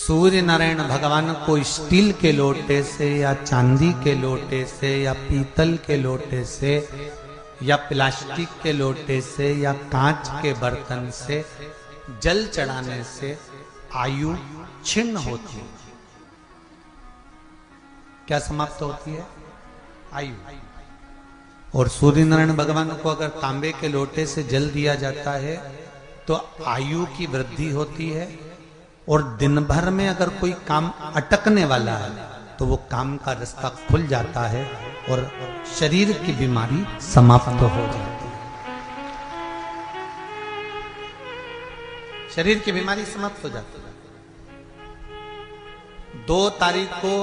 सूर्य नारायण भगवान को स्टील के लोटे से या चांदी के लोटे से या पीतल के लोटे से या प्लास्टिक के लोटे से या कांच के बर्तन से जल चढ़ाने से आयु छिन्न होती है। क्या समाप्त होती है? आयु। और सूर्य नारायण भगवान को अगर तांबे के लोटे से जल दिया जाता है तो आयु की वृद्धि होती है, और दिन भर में अगर कोई काम अटकने वाला है तो वो काम का रास्ता खुल जाता है और शरीर की बीमारी समाप्त हो जाती है। शरीर की बीमारी समाप्त हो जाती है। 2 तारीख को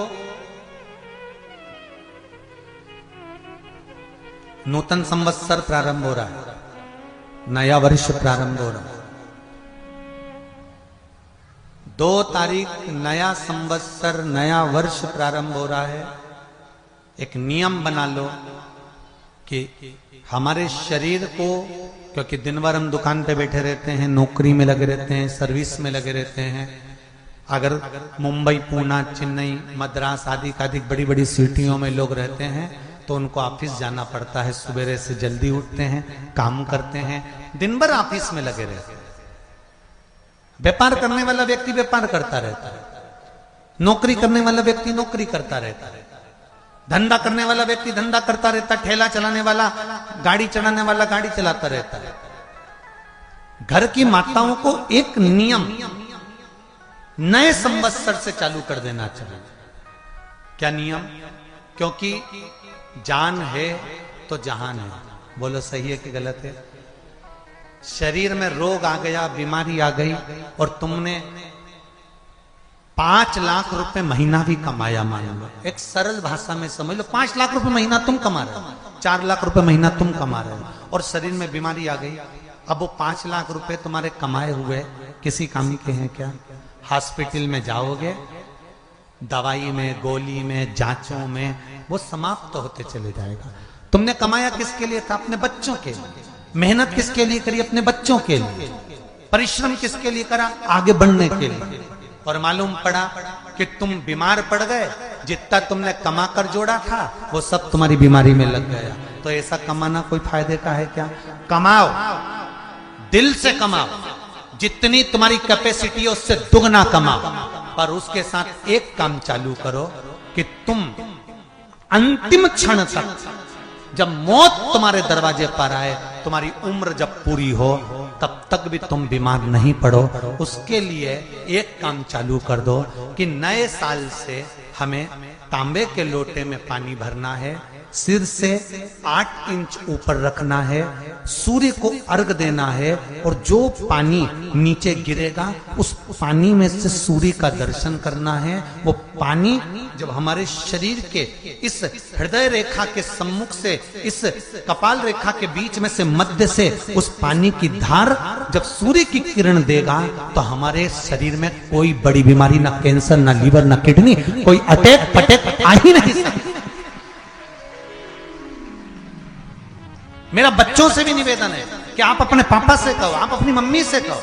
नूतन संवत्सर प्रारंभ हो रहा है, नया वर्ष प्रारंभ हो रहा है। 2 तारीख नया संवत्सर नया वर्ष प्रारंभ हो रहा है। एक नियम बना लो कि हमारे शरीर को, क्योंकि दिन भर हम दुकान पे बैठे रहते हैं, नौकरी में लगे रहते हैं, सर्विस में लगे रहते हैं। अगर मुंबई, पूना, चेन्नई, मद्रास आदि अधिक बड़ी बड़ी सिटियों में लोग रहते हैं तो उनको ऑफिस जाना पड़ता है। सवेरे से जल्दी उठते हैं, काम करते हैं, दिन भर ऑफिस में लगे रहते हैं। व्यापार करने वाला व्यक्ति व्यापार करता रहता है, नौकरी करने वाला व्यक्ति नौकरी करता रहता है, धंधा करने वाला व्यक्ति धंधा करता रहता है, ठेला चलाने वाला, गाड़ी चलाने वाला गाड़ी चलाता रहता है। घर की माताओं को एक नियम नए संवत्सर से चालू कर देना चाहिए। क्या नियम? क्योंकि जान है तो जहान है। बोलो सही है कि गलत है? शरीर में रोग आ गया, बीमारी आ गई, और तुमने 5 लाख रुपए महीना भी कमाया, मान लो, एक सरल भाषा में समझ लो, 5 लाख रुपए महीना तुम कमा रहे हो, 4 लाख रुपए महीना तुम कमा रहे हो, और शरीर में बीमारी आ गई। अब वो 5 लाख रुपए तुम्हारे कमाए हुए किसी काम के हैं क्या? हॉस्पिटल में जाओगे, दवाई में, गोली में, जांचों में वो समाप्त होते चले जाएगा। तुमने कमाया किसके लिए था? अपने बच्चों के लिए। मेहनत किसके लिए करी? अपने बच्चों के लिए। परिश्रम किसके लिए करा? आगे बढ़ने के लिए। और मालूम पड़ा कि तुम बीमार पड़ गए, जितना तुमने कमा कर जोड़ा था वो सब तुम्हारी बीमारी में लग गया। तो ऐसा कमाना कोई फायदे का है क्या? कमाओ, दिल से कमाओ, जितनी तुम्हारी कैपेसिटी है उससे दुगना कमाओ, पर उसके साथ एक काम चालू करो कि तुम अंतिम क्षण तक, जब मौत तुम्हारे दरवाजे पर आए, तुम्हारी उम्र जब पूरी हो, तब तक भी तुम बीमार नहीं पड़ो। उसके लिए एक काम चालू कर दो कि नए साल से हमें तांबे के लोटे में पानी भरना है, सिर से 8 इंच ऊपर रखना है, सूर्य को अर्घ देना है, और जो पानी नीचे गिरेगा उस पानी में से सूर्य का दर्शन करना है। वो पानी जब हमारे शरीर के इस हृदय रेखा के सम्मुख से, इस कपाल रेखा के बीच में से, मध्य से उस पानी की धार जब सूर्य की किरण देगा तो हमारे शरीर में कोई बड़ी बीमारी, ना कैंसर, ना लीवर, ना किडनी, कोई अटैक पटैक आ ही नहीं सकती। मेरा बच्चों से भी निवेदन है कि आप अपने पापा से कहो, आप अपनी मम्मी से कहो,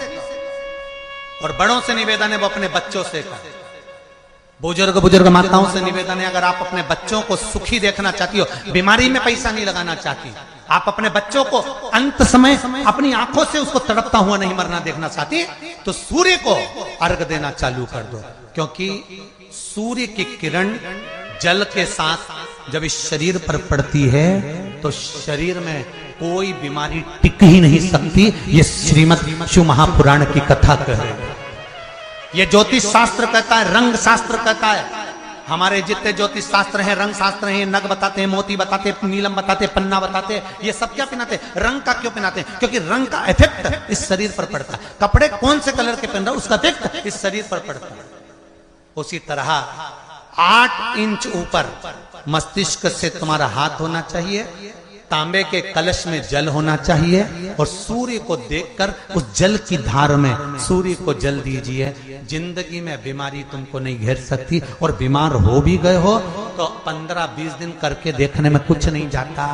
और बड़ों से निवेदन है वो अपने बच्चों से कहो। बुजुर्ग माताओं से निवेदन है, अगर आप अपने बच्चों को सुखी देखना चाहती हो, बीमारी में पैसा नहीं लगाना चाहती, आप अपने बच्चों को अंत समय अपनी आंखों से उसको तड़पता हुआ नहीं मरना देखना चाहती, तो सूर्य को अर्घ देना चालू कर दो। क्योंकि सूर्य की किरण जल के साथ जब इस शरीर पर पड़ती है तो शरीर में कोई बीमारी टिक ही नहीं सकती। ये श्रीमद् शिव महापुराण की कथा कह रही है। ये ज्योतिष शास्त्र कहता है, रंग शास्त्र कहता है। हमारे जितने ज्योतिष शास्त्र हैं, रंग शास्त्र हैं, नग बताते हैं, मोती बताते हैं, नीलम बताते हैं, पन्ना बताते हैं, ये सब क्या पहनाते हैं? रंग का क्यों पहनाते हैं? क्योंकि रंग का इफेक्ट इस शरीर पर पड़ता है। कपड़े कौन से कलर के पहन रहा है उसका इफेक्ट इस शरीर पर पड़ता है। उसी तरह 8 इंच ऊपर मस्तिष्क से तुम्हारा हाथ होना चाहिए, तांबे के कलश में जल होना चाहिए, और सूर्य को देखकर उस जल की धार में सूर्य को जल दीजिए। जिंदगी में बीमारी तुमको नहीं घेर सकती, और बीमार हो भी गए हो तो 15-20 दिन करके देखने में कुछ नहीं जाता।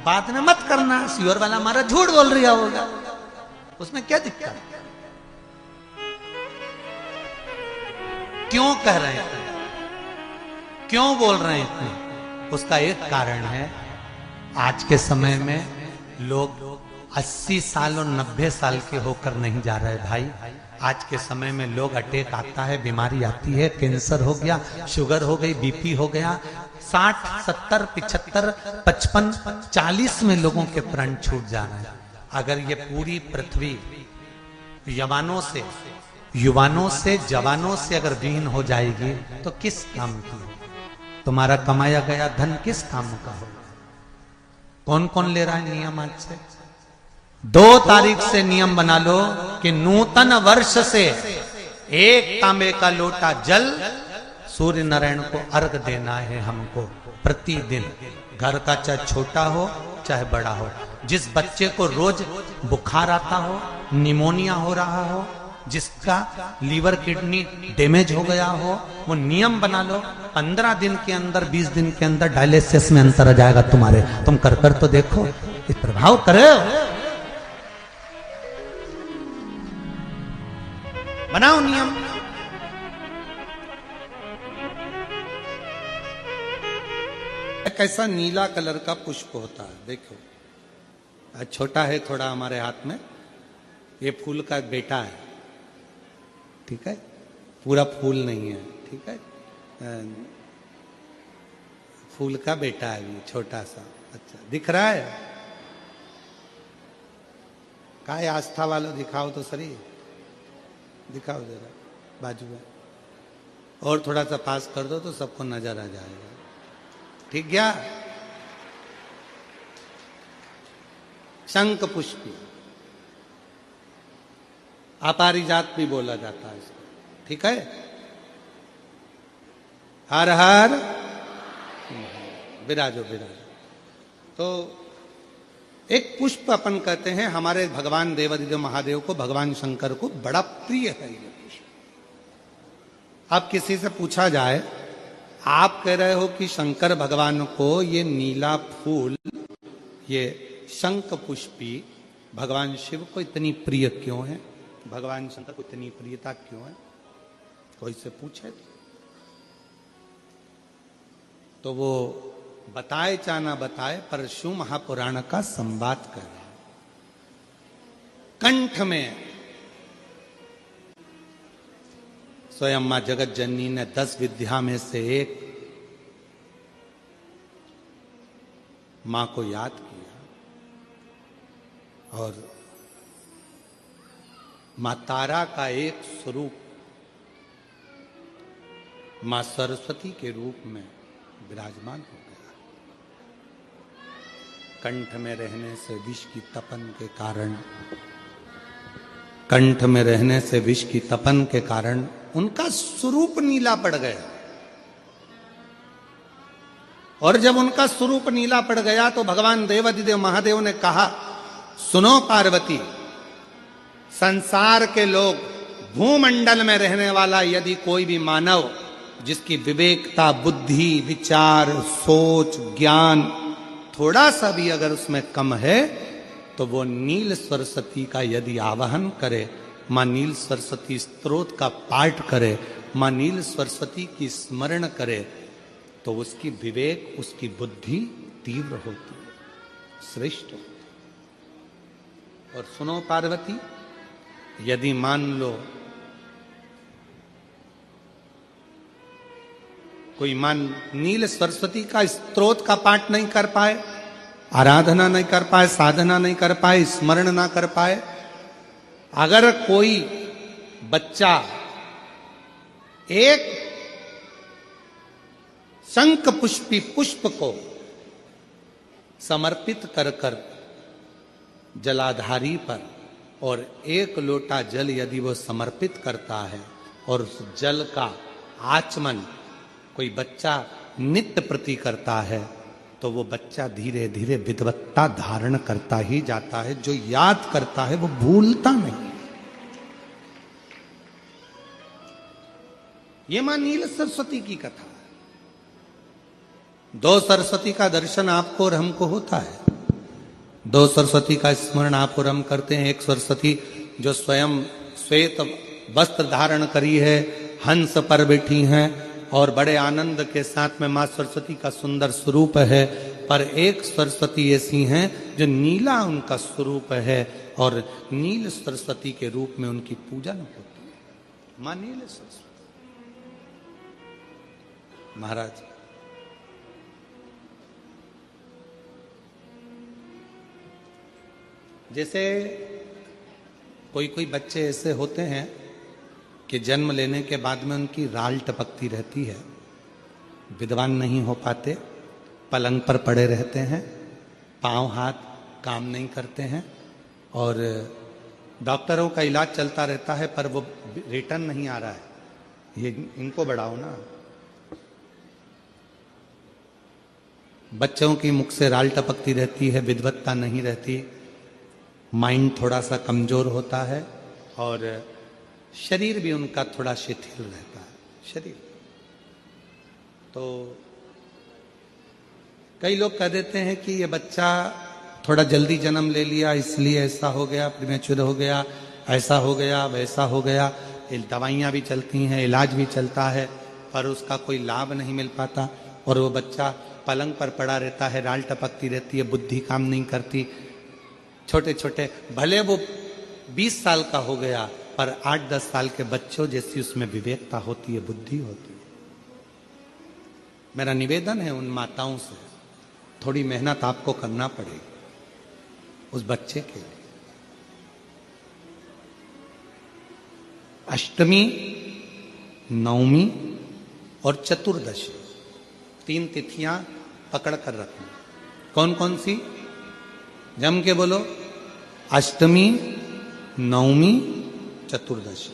बाद में मत करना, श्योर वाला हमारा झूठ बोल रहा होगा, उसमें क्या दिक्कत? क्यों कह रहे हैं, क्यों बोल रहे हैं? उसका एक कारण है, आज के समय में लोग 80 साल और 90 साल के होकर नहीं जा रहे भाई। आज के समय में लोग अटैक आता है, बीमारी आती है, कैंसर हो गया, शुगर हो गई, बीपी हो गया, 60, 70, 75, 55, 40 में लोगों के प्राण छूट जा रहे हैं। अगर ये पूरी पृथ्वी युवानों से जवानों से अगर विहीन हो जाएगी तो किस काम की? तुम्हारा कमाया गया धन किस काम का हो? कौन कौन ले रहा है नियम? आज से 2 तारीख से नियम बना लो कि नूतन वर्ष से 1 तांबे का लोटा जल सूर्य नारायण को अर्घ देना है हमको प्रतिदिन। घर का चाहे छोटा हो चाहे बड़ा हो, जिस बच्चे को रोज बुखार आता हो, निमोनिया हो रहा हो, जिसका लीवर किडनी डैमेज हो गया हो, वो नियम बना लो 15 दिन के अंदर 20 दिन के अंदर डायलिसिस में अंतर आ जाएगा तुम्हारे। तुम कर तो देखो, इस प्रभाव करे। बनाओ नियम। कैसा नीला कलर का पुष्प होता है, देखो छोटा है थोड़ा हमारे हाथ में, ये फूल का बेटा है, ठीक है, पूरा फूल नहीं है, ठीक है, फूल का बेटा है ये छोटा सा। अच्छा दिख रहा है? काय आस्था वालों दिखाओ तो सही, दिखाओ जरा बाजू में, और थोड़ा सा पास कर दो तो सबको नजर आ जाएगा। ठीक गया? शंख पुष्पी, अपारिजात भी बोला जाता है इसको, ठीक है। हर हर विराजो विराजो। तो एक पुष्प अपन कहते हैं हमारे भगवान देवादिदेव महादेव को, भगवान शंकर को बड़ा प्रिय है ये पुष्प। अब किसी से पूछा जाए, आप कह रहे हो कि शंकर भगवान को ये नीला फूल, ये शंख पुष्पी भगवान शिव को इतनी प्रिय क्यों है, भगवान शंकर को इतनी प्रियता क्यों है? कोई से पूछे तो वो बताए चाहे ना बताए, पर शिव महापुराण का संवाद कर रहे हैं। कंठ में स्वयं मां जगत जननी ने 10 विद्या में से एक मां को याद किया, और मां तारा का एक स्वरूप मां सरस्वती के रूप में विराजमान हो गया। कंठ में रहने से विष की तपन के कारण, कंठ में रहने से विष की तपन के कारण उनका स्वरूप नीला पड़ गया। और जब उनका स्वरूप नीला पड़ गया तो भगवान देवादिदेव महादेव ने कहा, सुनो पार्वती, संसार के लोग, भूमंडल में रहने वाला यदि कोई भी मानव जिसकी विवेकता, बुद्धि, विचार, सोच, ज्ञान थोड़ा सा भी अगर उसमें कम है, तो वो नील सरस्वती का यदि आवाहन करे, मां नील सरस्वती स्तोत्र का पाठ करे, मां नील सरस्वती की स्मरण करे, तो उसकी विवेक, उसकी बुद्धि तीव्र होती है, श्रेष्ठ होती है। और सुनो पार्वती, यदि मान लो कोई नील सरस्वती का स्तोत्र का पाठ नहीं कर पाए, आराधना नहीं कर पाए, साधना नहीं कर पाए, स्मरण ना कर पाए, अगर कोई बच्चा एक शंख पुष्पी पुष्प को समर्पित कर कर जलाधारी पर, और 1 लोटा जल यदि वो समर्पित करता है, और उस जल का आचमन कोई बच्चा नित्य प्रति करता है, तो वो बच्चा धीरे धीरे विद्वत्ता धारण करता ही जाता है। जो याद करता है वो भूलता नहीं। ये मां नील सरस्वती की कथा है। 2 सरस्वती का दर्शन आपको और हमको होता है, 2 सरस्वती का स्मरण आप और हम करते हैं। एक सरस्वती जो स्वयं श्वेत वस्त्र धारण करी है, हंस पर बैठी हैं और बड़े आनंद के साथ में माँ सरस्वती का सुंदर स्वरूप है। पर एक सरस्वती ऐसी हैं जो नीला उनका स्वरूप है और नील सरस्वती के रूप में उनकी पूजन होती है। माँ नील सरस्वती। महाराज जैसे कोई कोई बच्चे ऐसे होते हैं कि जन्म लेने के बाद में उनकी राल टपकती रहती है, विद्वान नहीं हो पाते, पलंग पर पड़े रहते हैं, पांव हाथ काम नहीं करते हैं और डॉक्टरों का इलाज चलता रहता है पर वो रिटर्न नहीं आ रहा है। ये इनको बढ़ाओ ना। बच्चों की मुख से राल टपकती रहती है, विद्वत्ता नहीं रहती, माइंड थोड़ा सा कमजोर होता है और शरीर भी उनका थोड़ा शिथिल रहता है। शरीर तो कई लोग कह देते हैं कि ये बच्चा थोड़ा जल्दी जन्म ले लिया इसलिए ऐसा हो गया, प्रीमेच्योर हो गया, ऐसा हो गया, वैसा हो गया। दवाइयाँ भी चलती हैं, इलाज भी चलता है पर उसका कोई लाभ नहीं मिल पाता और वो बच्चा पलंग पर पड़ा रहता है, राल टपकती रहती है, बुद्धि काम नहीं करती। छोटे छोटे भले वो 20 साल का हो गया पर 8-10 साल के बच्चों जैसी उसमें विवेकता होती है, बुद्धि होती है। मेरा निवेदन है उन माताओं से, थोड़ी मेहनत आपको करना पड़ेगी उस बच्चे के लिए। अष्टमी, नवमी और चतुर्दशी 3 तिथियां पकड़ कर रखना। कौन कौन सी? जम के बोलो। अष्टमी, नवमी, चतुर्दशी।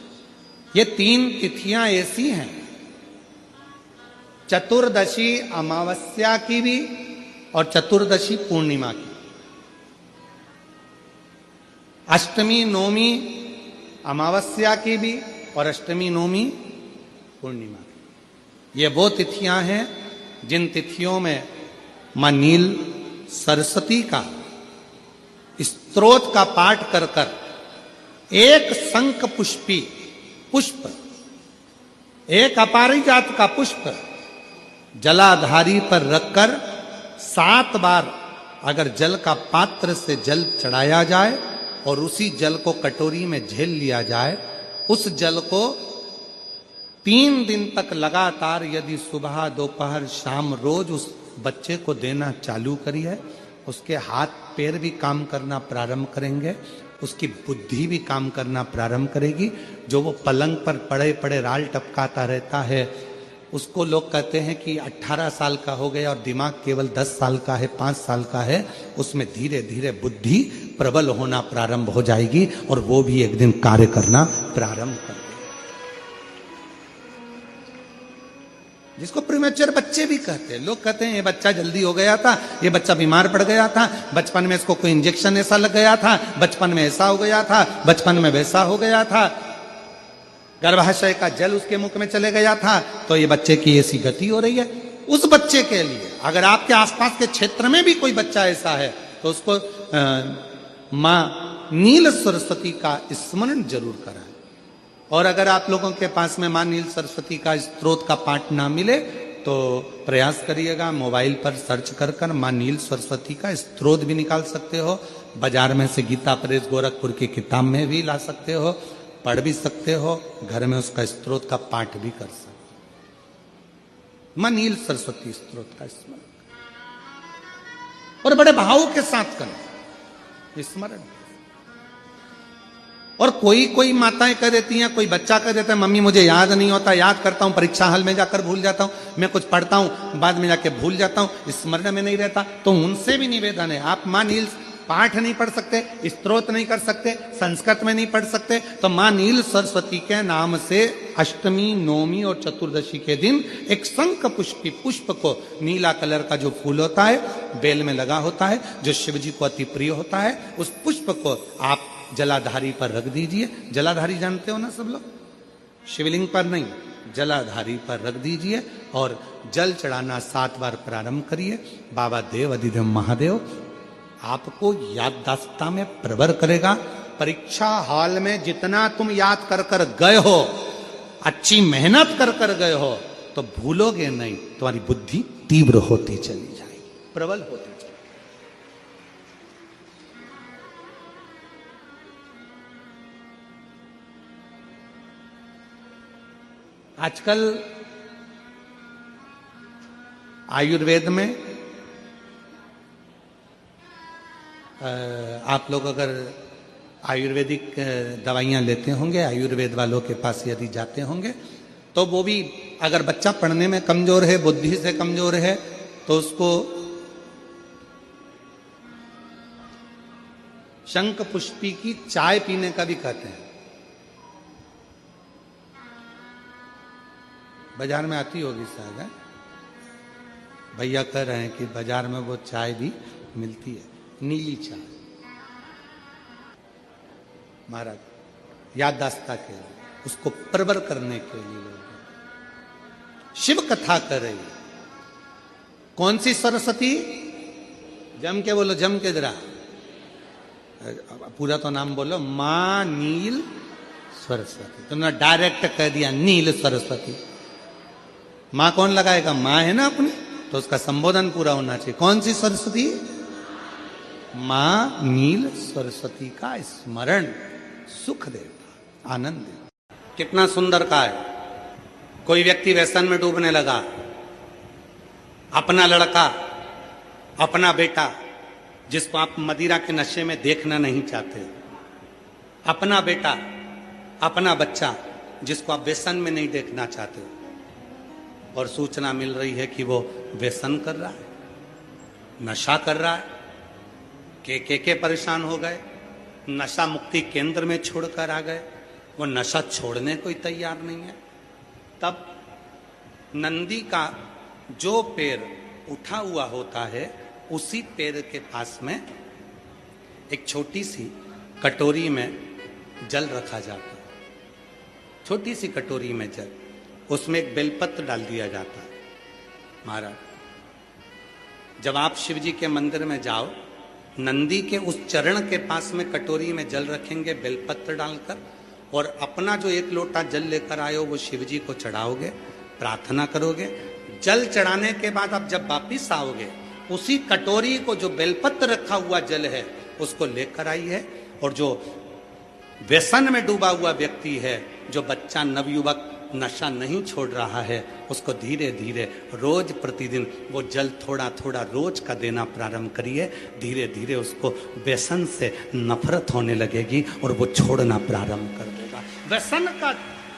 ये 3 तिथियां ऐसी हैं, चतुर्दशी अमावस्या की भी और चतुर्दशी पूर्णिमा की। अष्टमी नवमी अमावस्या की भी और अष्टमी नवमी पूर्णिमा की। ये वो तिथियां हैं जिन तिथियों में मां नील सरस्वती का स्तोत्र का पाठ कर कर एक शंख पुष्पी पुष्प, एक अपारिजात का पुष्प जलाधारी पर रखकर 7 बार अगर जल का पात्र से जल चढ़ाया जाए और उसी जल को कटोरी में झेल लिया जाए, उस जल को 3 दिन तक लगातार यदि सुबह दोपहर शाम रोज उस बच्चे को देना चालू करिए, उसके हाथ पैर भी काम करना प्रारंभ करेंगे, उसकी बुद्धि भी काम करना प्रारंभ करेगी। जो वो पलंग पर पड़े पड़े राल टपकाता रहता है, उसको लोग कहते हैं कि 18 साल का हो गया और दिमाग केवल 10 साल का है, 5 साल का है, उसमें धीरे धीरे बुद्धि प्रबल होना प्रारंभ हो जाएगी और वो भी एक दिन कार्य करना प्रारंभ कर, जिसको प्रीमेच्योर बच्चे भी कहते हैं। लोग कहते हैं ये बच्चा जल्दी हो गया था, ये बच्चा बीमार पड़ गया था, बचपन में इसको कोई इंजेक्शन ऐसा लग गया था, बचपन में ऐसा हो गया था, बचपन में वैसा हो गया था, गर्भाशय का जल उसके मुख में चले गया था, तो ये बच्चे की ऐसी गति हो रही है। उस बच्चे के लिए अगर आपके आसपास के क्षेत्र में भी कोई बच्चा ऐसा है तो उसको मां नील सरस्वती का स्मरण जरूर कराएं। और अगर आप लोगों के पास में मां नील सरस्वती का स्तोत्र का पाठ ना मिले तो प्रयास करिएगा, मोबाइल पर सर्च कर कर मां नील सरस्वती का स्तोत्र भी निकाल सकते हो। बाजार में से गीता प्रेस गोरखपुर की किताब में भी ला सकते हो, पढ़ भी सकते हो, घर में उसका स्तोत्र का पाठ भी कर सकते हो। मां नील सरस्वती स्तोत्र का स्मरण और बड़े भाव के साथ करें स्मरण। और कोई कोई माताएं कह देती हैं, कोई बच्चा कह देता है मम्मी मुझे याद नहीं होता, याद करता हूं परीक्षा हॉल में जाकर भूल जाता हूं, मैं कुछ पढ़ता हूं बाद में जाके भूल जाता हूं, स्मरण में नहीं रहता। तो उनसे भी निवेदन है, आप मां नील पाठ नहीं पढ़ सकते, स्तोत्र नहीं कर सकते, संस्कृत में नहीं पढ़ सकते, तो मां नील सरस्वती के नाम से अष्टमी, नवमी और चतुर्दशी के दिन एक शंख पुष्पी पुष्प को, नीला कलर का जो फूल होता है बेल में लगा होता है, जो शिव जी को अति प्रिय होता है, उस पुष्प को आप जलाधारी पर रख दीजिए। जलाधारी जानते हो ना सब लोग, शिवलिंग पर नहीं, जलाधारी पर रख दीजिए और जल चढ़ाना 7 बार प्रारंभ करिए। बाबा देव अधिदेव महादेव आपको याददाश्तता में प्रवर करेगा। परीक्षा हॉल में जितना तुम याद कर कर गए हो, अच्छी मेहनत कर कर गए हो तो भूलोगे नहीं, तुम्हारी बुद्धि तीव्र होती चली जाएगी, प्रबल होती चली। आजकल आयुर्वेद में आप लोग अगर आयुर्वेदिक दवाइयाँ लेते होंगे, आयुर्वेद वालों के पास यदि जाते होंगे, तो वो भी अगर बच्चा पढ़ने में कमजोर है, बुद्धि से कमजोर है, तो उसको शंख पुष्पी की चाय पीने का भी कहते हैं। बाजार में आती होगी शायद, है? भैया कह रहे हैं कि बाजार में वो चाय भी मिलती है, नीली चाय। महाराज याददाश्ता के लिए, उसको प्रबल करने के लिए लोग शिव कथा कर रही है। कौन सी सरस्वती? जम के बोलो, जम के जरा, पूरा तो नाम बोलो। मां नील सरस्वती। तुमने डायरेक्ट कह दिया नील सरस्वती। मां कौन लगाएगा? मां है ना अपनी, तो उसका संबोधन पूरा होना चाहिए। कौन सी सरस्वती? मां नील सरस्वती का स्मरण सुख देता, आनंद देता। कितना सुंदर का है। कोई व्यक्ति व्यसन में डूबने लगा, अपना लड़का, अपना बेटा जिसको आप मदिरा के नशे में देखना नहीं चाहते, अपना बेटा, अपना बच्चा जिसको आप व्यसन में नहीं देखना चाहते, और सूचना मिल रही है कि वो व्यसन कर रहा है, नशा कर रहा है, के परेशान हो गए, नशा मुक्ति केंद्र में छोड़कर आ गए, वो नशा छोड़ने को ही तैयार नहीं है। तब नंदी का जो पैर उठा हुआ होता है, उसी पैर के पास में एक छोटी सी कटोरी में जल रखा जाता है। छोटी सी कटोरी में जल, उसमें एक बेलपत्र डाल दिया जाता है। महाराज, जब आप शिव जी के मंदिर में जाओ, नंदी के उस चरण के पास में कटोरी में जल रखेंगे बेलपत्र डालकर, और अपना जो एक लोटा जल लेकर आए हो वो शिव जी को चढ़ाओगे, प्रार्थना करोगे। जल चढ़ाने के बाद आप जब वापिस आओगे, उसी कटोरी को, जो बेलपत्र रखा हुआ जल है, उसको लेकर आइए, और जो व्यसन में डूबा हुआ व्यक्ति है, जो बच्चा नवयुवक नशा नहीं छोड़ रहा है, उसको धीरे धीरे रोज प्रतिदिन वो जल थोड़ा थोड़ा रोज का देना प्रारंभ करिए। धीरे धीरे उसको व्यसन से नफरत होने लगेगी और वो छोड़ना प्रारंभ कर देगा। व्यसन का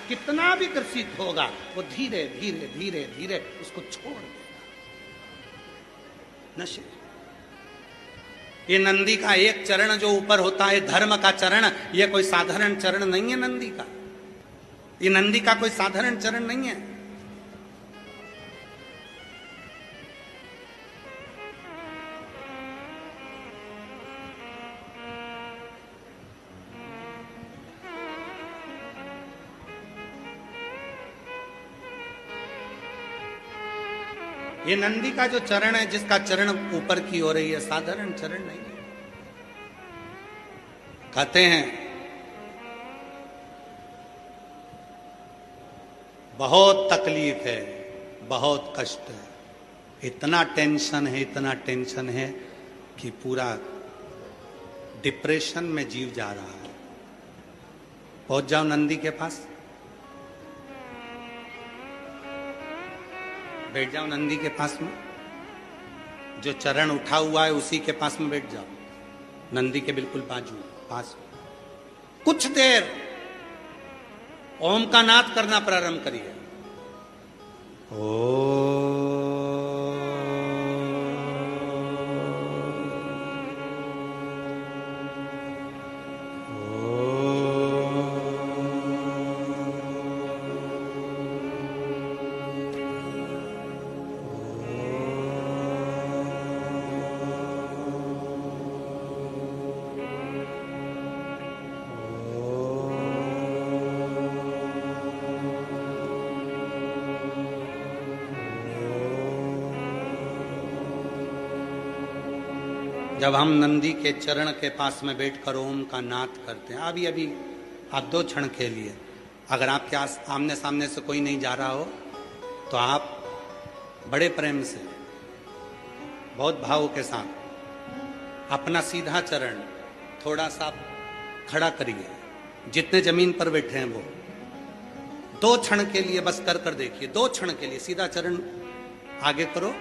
कितना भी ग्रसित होगा, वो धीरे धीरे धीरे धीरे उसको छोड़ देगा। नशे, ये नंदी का एक चरण जो ऊपर होता है, धर्म का चरण, ये कोई साधारण चरण नहीं है नंदी का। ये नंदी का कोई साधारण चरण नहीं है। ये नंदी का जो चरण है, जिसका चरण ऊपर की हो रही है, साधारण चरण नहीं है। कहते हैं बहुत तकलीफ है, बहुत कष्ट है, इतना टेंशन है, इतना टेंशन है कि पूरा डिप्रेशन में जीव जा रहा है। पहुंच जाओ नंदी के पास, बैठ जाओ नंदी के पास में, जो चरण उठा हुआ है उसी के पास में बैठ जाओ, नंदी के बिल्कुल बाजू पास। कुछ देर ओम का नाद करना प्रारंभ करिए। जब हम नंदी के चरण के पास में बैठकर ओम का नाद करते हैं, अभी अभी आप 2 क्षण के लिए अगर आपके आमने सामने से कोई नहीं जा रहा हो तो आप बड़े प्रेम से, बहुत भाव के साथ अपना सीधा चरण थोड़ा सा खड़ा करिए, जितने जमीन पर बैठे हैं वो 2 क्षण के लिए बस कर देखिए। 2 क्षण के लिए सीधा चरण आगे करो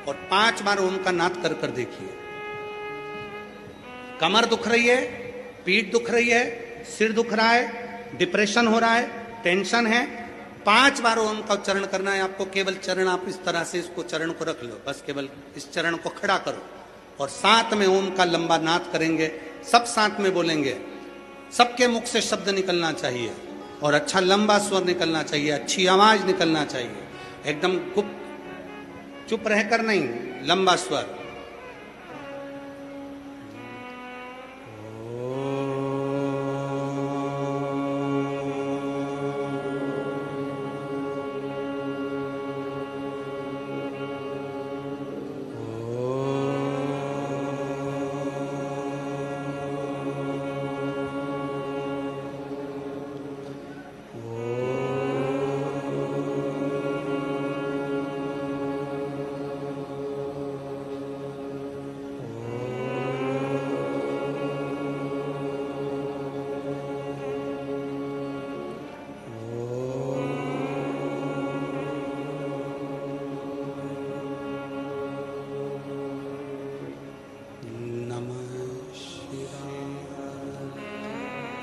और 5 बार ओम का नाद कर देखिए। कमर दुख रही है, पीठ दुख रही है, सिर दुख रहा है, डिप्रेशन हो रहा है, टेंशन है, 5 बार ओम का उच्चारण करना है आपको। केवल चरण आप इस तरह से इसको चरण को रख लो, बस केवल इस चरण को खड़ा करो और साथ में ओम का लंबा नाद करेंगे। सब साथ में बोलेंगे, सबके मुख से शब्द निकलना चाहिए और अच्छा लंबा स्वर निकलना चाहिए, अच्छी आवाज निकलना चाहिए, एकदम गुप्त चुप रहकर नहीं, लंबा स्वर।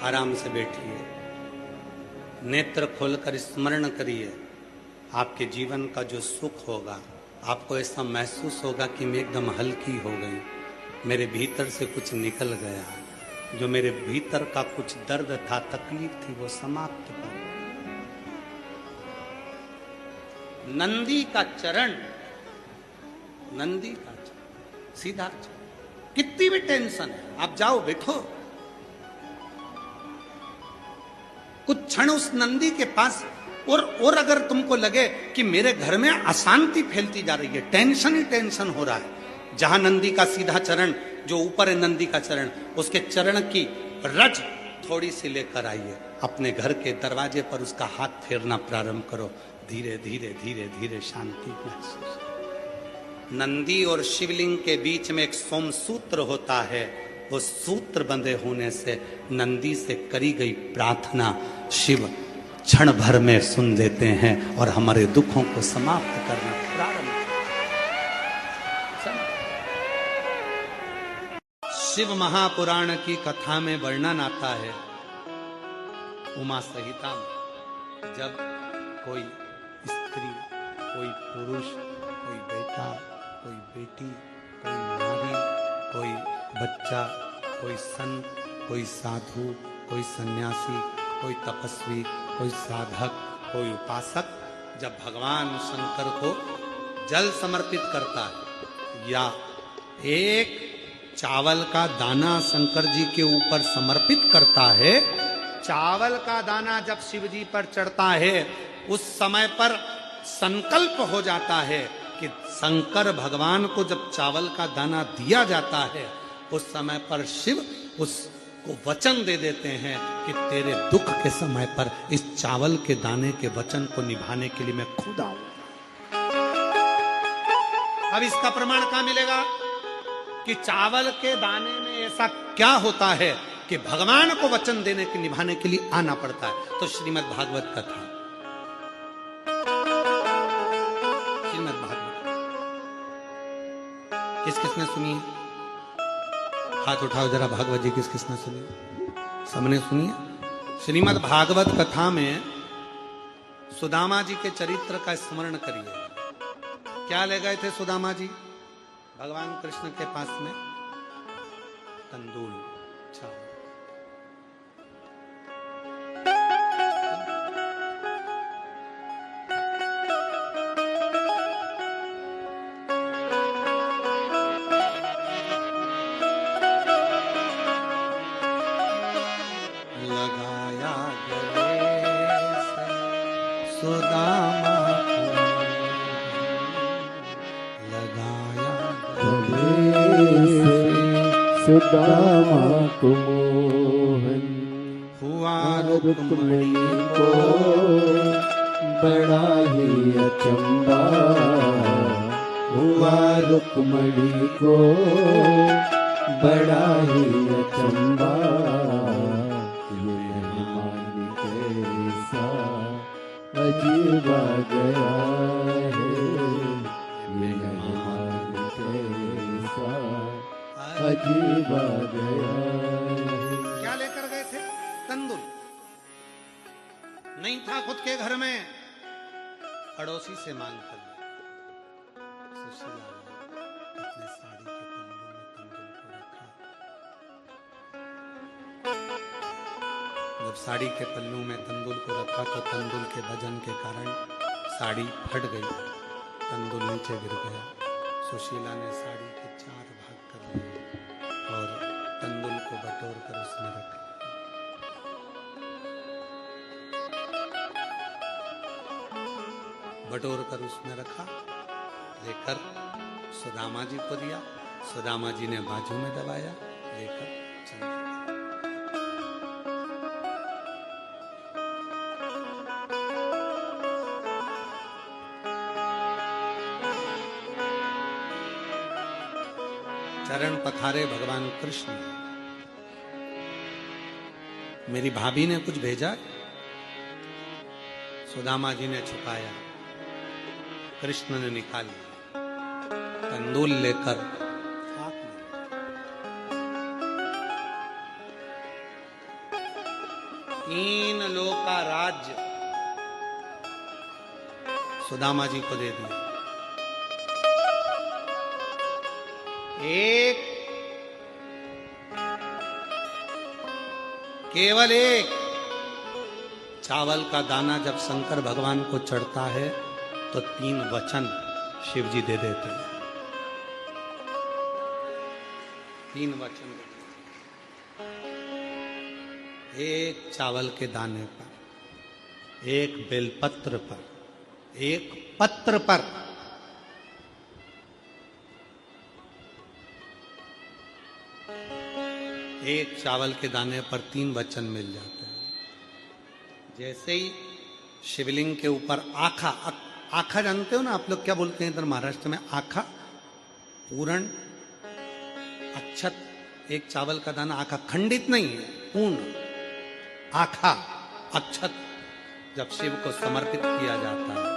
आराम से बैठिए, नेत्र खोलकर स्मरण करिए। आपके जीवन का जो सुख होगा, आपको ऐसा महसूस होगा कि मैं एकदम हल्की हो गई, मेरे भीतर से कुछ निकल गया, जो मेरे भीतर का कुछ दर्द था, तकलीफ थी, वो समाप्त हो गई। नंदी का चरण, नंदी का चरण, सीधा चरण। कितनी भी टेंशन है, आप जाओ बैठो, कुछ क्षण उस नंदी के पास। और अगर तुमको लगे कि मेरे घर में अशांति फैलती जा रही है, टेंशन ही टेंशन हो रहा है, जहां नंदी का सीधा चरण, जो ऊपर है नंदी का चरण, उसके चरण की रज थोड़ी सी लेकर आइए, अपने घर के दरवाजे पर उसका हाथ फेरना प्रारंभ करो। धीरे धीरे धीरे धीरे शांति महसूस। नंदी और शिवलिंग के बीच में एक सोम सूत्र होता है, वो सूत्र बंधे होने से नंदी से करी गई प्रार्थना शिव क्षण भर में सुन लेते हैं और हमारे दुखों को समाप्त करना प्रारंभ। शिव महापुराण की कथा में वर्णन आता है, उमा संहिता में, जब कोई स्त्री, कोई पुरुष, कोई बेटा, कोई बेटी, कोई नारी, कोई बच्चा, कोई संत, कोई साधु, कोई सन्यासी, कोई तपस्वी, कोई साधक, कोई उपासक जब भगवान शंकर को जल समर्पित करता है या एक चावल का दाना शंकर जी के ऊपर समर्पित करता है, चावल का दाना जब शिव जी पर चढ़ता है, उस समय पर संकल्प हो जाता है कि शंकर भगवान को जब चावल का दाना दिया जाता है, उस समय पर शिव उसको वचन दे देते हैं कि तेरे दुख के समय पर इस चावल के दाने के वचन को निभाने के लिए मैं खुद आऊंगा। अब इसका प्रमाण कहां मिलेगा कि चावल के दाने में ऐसा क्या होता है कि भगवान को वचन देने के निभाने के लिए आना पड़ता है? तो श्रीमद् भागवत कथा, श्रीमद् भागवत किस किसने सुनी? हाथ उठाओ जरा, भागवत जी किस किसने सुनी? सबने सुनी है। श्रीमद् भागवत कथा में सुदामा जी के चरित्र का स्मरण करिए। क्या ले गए थे सुदामा जी भगवान कृष्ण के पास में? तंदूल, चावल। सुदामा को मोहन हुआ रुक्मणी को बड़ा ही अचंबा हुआ, रुक्मणी को बड़ा ही अचंबा। ये मेहमान कैसा अजीबा गया है, ये मेहमान कैसा अजीबा गया है। क्या लेकर गए थे? तंदुल नहीं था खुद के घर में, पड़ोसी से मांग कर लिया। सुशीला ने अपने साड़ी के पल्लू में तंदुल को रखा। जब साड़ी के पल्लू में तंदुल को रखा तो तंदुल के वजन के कारण साड़ी फट गई, तंदुल नीचे गिर गया। सुशीला ने साड़ी के 4 भाग कर लिए और तंदुल को बटोर कर उसमें रख लिया। बटोर कर उसमें रखा, लेकर सुदामा जी को दिया। सुदामा जी ने बाजू में दबाया, लेकर चल दिया। चरण पखारे भगवान कृष्ण। मेरी भाभी ने कुछ भेजा, सुदामा जी ने छुपाया, कृष्ण ने निकाल लिया, तंदूल लेकर हाथ में। तीन लोक का राज्य सुदामा जी को दे दिया। एक, केवल एक चावल का दाना जब शंकर भगवान को चढ़ता है तो 3 वचन शिव जी दे देते हैं। 3 वचन एक चावल के दाने पर, एक बेलपत्र पर, एक पत्र पर। एक चावल के दाने पर 3 वचन मिल जाते हैं। जैसे ही शिवलिंग के ऊपर आखा, आखा जानते हो ना आप लोग, क्या बोलते हैं इधर महाराष्ट्र में? आखा, पूर्ण, अक्षत। एक चावल का दाना आखा, खंडित नहीं है, पूर्ण आखा अक्षत जब शिव को समर्पित किया जाता है,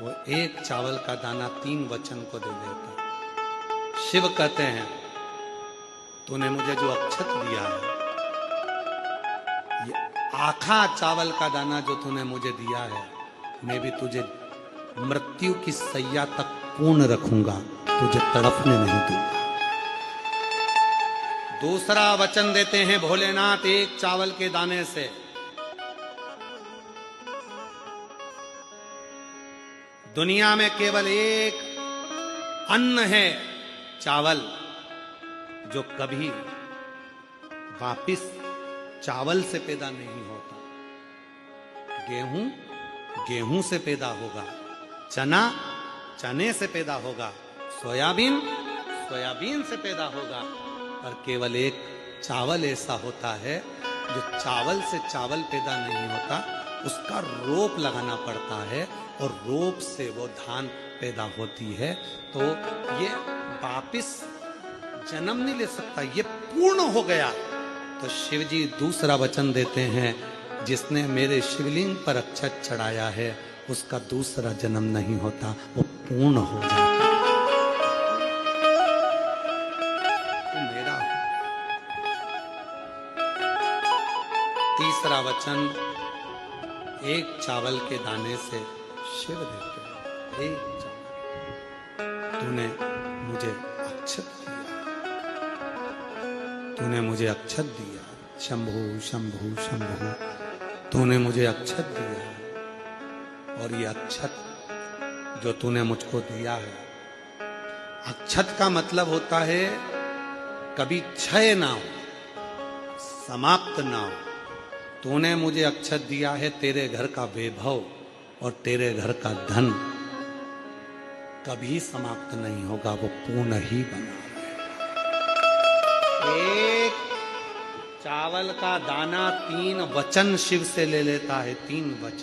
वो एक चावल का दाना 3 वचन को दे देता है। शिव कहते हैं, तूने मुझे जो अक्षत दिया है, ये आखा चावल का दाना जो तूने मुझे दिया है, मैं भी तुझे मृत्यु की सैया तक पूर्ण रखूंगा, तुझे तड़पने नहीं दूंगा। दूसरा वचन देते हैं भोलेनाथ एक चावल के दाने से। दुनिया में केवल एक अन्न है, चावल, जो कभी वापिस चावल से पैदा नहीं होता। गेहूं गेहूं से पैदा होगा, चना चने से पैदा होगा, सोयाबीन सोयाबीन से पैदा होगा, पर केवल एक चावल ऐसा होता है जो चावल से चावल पैदा नहीं होता, उसका रोप लगाना पड़ता है और रोप से वो धान पैदा होती है। तो ये वापिस जन्म नहीं ले सकता, ये पूर्ण हो गया। तो शिव जी दूसरा वचन देते हैं, जिसने मेरे शिवलिंग पर अक्षत चढ़ाया है उसका दूसरा जन्म नहीं होता, वो पूर्ण हो जाता है। तो मेरा तीसरा वचन एक चावल के दाने से शिव देते हैं, एक चावल। तूने मुझे अक्षत दिया, तूने मुझे अक्षत दिया, शंभु शंभु शंभु, तूने मुझे अक्षत दिया। और ये अक्षत जो तूने मुझको दिया है, अक्षत का मतलब होता है कभी क्षय ना हो, समाप्त ना हो। तूने मुझे अक्षत दिया है, तेरे घर का वैभव और तेरे घर का धन कभी समाप्त नहीं होगा, वो पूर्ण ही बना रहेगा। एक चावल का दाना 3 वचन शिव से ले लेता है, 3 वचन।